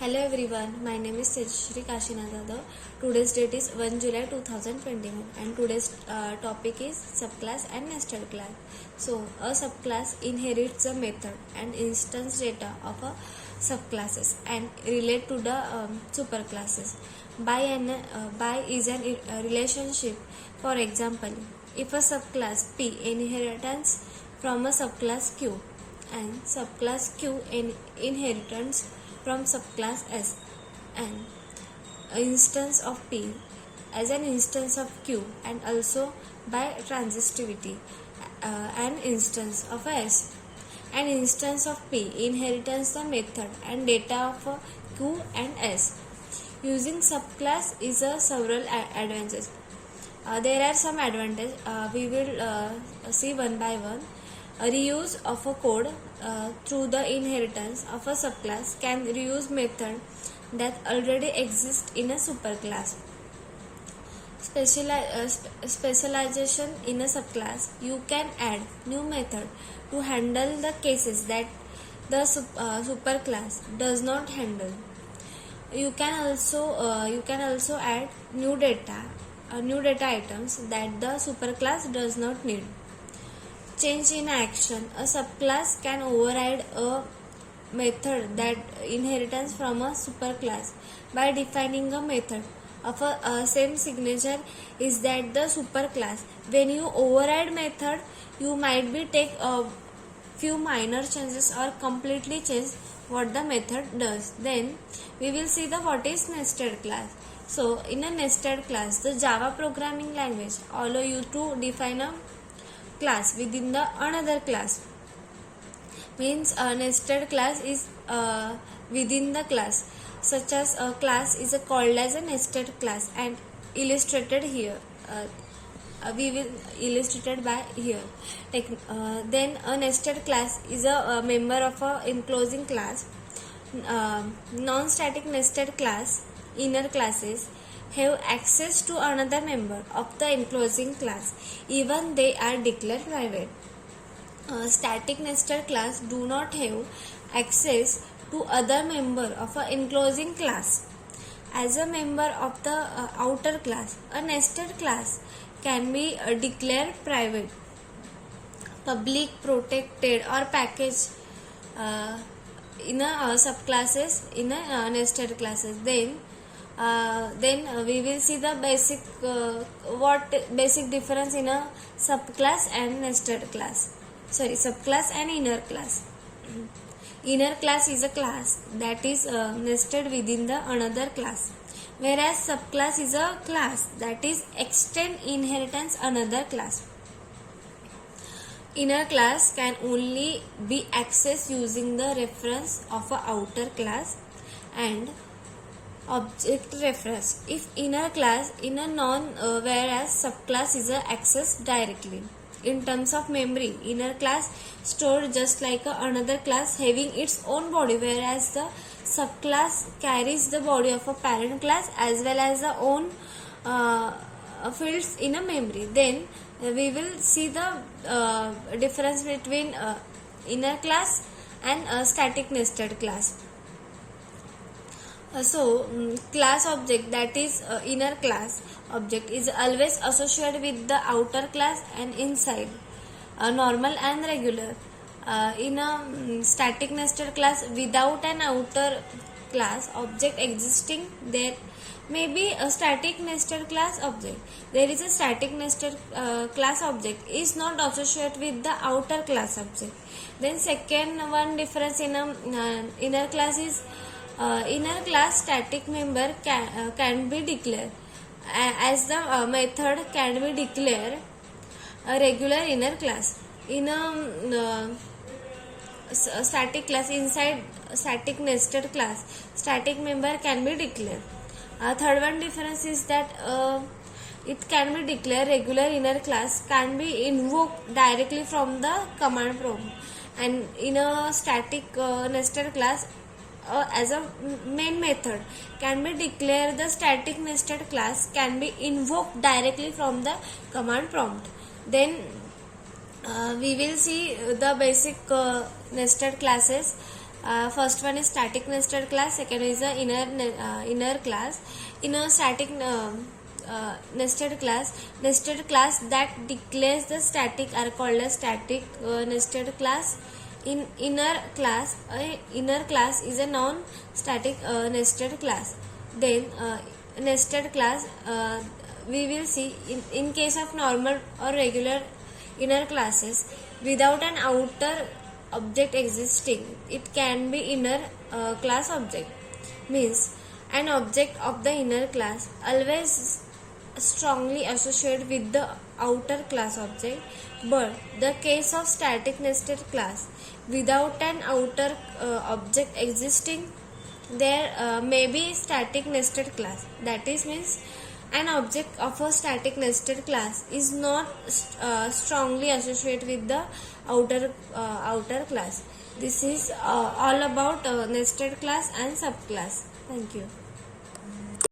Hello everyone, my name is Tejashree Kashinath Yadav. Today's date is 1 July 2021 and today's topic is subclass and nested class. So, a subclass inherits a method and instance data of a subclasses and relate to the superclasses. By is a relationship. For example, if a subclass P inheritance from a subclass Q and subclass Q inheritance from subclass S and instance of P as an instance of Q and also by transitivity an instance of S. An instance of P inheritance the method and data of Q and S. Using subclass is a several advantages. There are some advantages. We will see one by one. A reuse of a code through the inheritance of a subclass can reuse method that already exist in a superclass. Specialization in a subclass, you can add new method to handle the cases that the superclass does not handle. You can also add new data items that the superclass does not need. Change in action. A subclass can override a method that inheritance from a superclass by defining a method of a same signature is that the superclass. When you override method, you might be take a few minor changes or completely change what the method does. Then we will see the what is nested class. So in a nested class, the Java programming language allow you to define a class within the another class. Means a nested class is within the class, such as a class is called as a nested class and illustrated here. We will illustrated by here. Then a nested class is a member of a enclosing class. Non-static nested class, inner classes, have access to another member of the enclosing class even they are declared private. Static nested class do not have access to other member of an enclosing class. As a member of the outer class, a nested class can be declared private, public, protected or packaged in a subclasses in a nested classes. Then we will see the basic difference in a subclass and nested class. Subclass and inner class. Inner class is a class that is nested within the another class, whereas subclass is a class that is extend inheritance another class. Inner class can only be accessed using the reference of a outer class and object reference if inner class in a whereas subclass is accessed directly. In terms of memory, inner class stored just like another class having its own body, whereas the subclass carries the body of a parent class as well as the own fields in a memory. Then we will see the difference between inner class and static nested class. Class object, that is inner class object, is always associated with the outer class and inside normal and regular. In a static nested class without an outer class object existing, there may be a static nested class object. There is a static nested class object is not associated with the outer class object. Then second one difference in a inner class is inner class static member can be declared as the method can be declared a regular inner class. In a static class, inside static nested class, static member can be declared. Third one difference is that it can be declared regular inner class can be invoked directly from the command prompt, and in a static nested class as a main method can be declared, the static nested class can be invoked directly from the command prompt. Then we will see the basic nested classes First one is static nested class, second is the inner class. In a static nested class that declares the static are called a static nested class. In inner class is a non static nested class. Then nested class, we will see in case of normal or regular inner classes without an outer object existing, it can be inner class object. Means an object of the inner class always strongly associated with the outer class object, but the case of static nested class without an outer object existing, there may be static nested class. That is means an object of a static nested class is not strongly associated with the outer class. This is all about nested class and subclass. Thank you.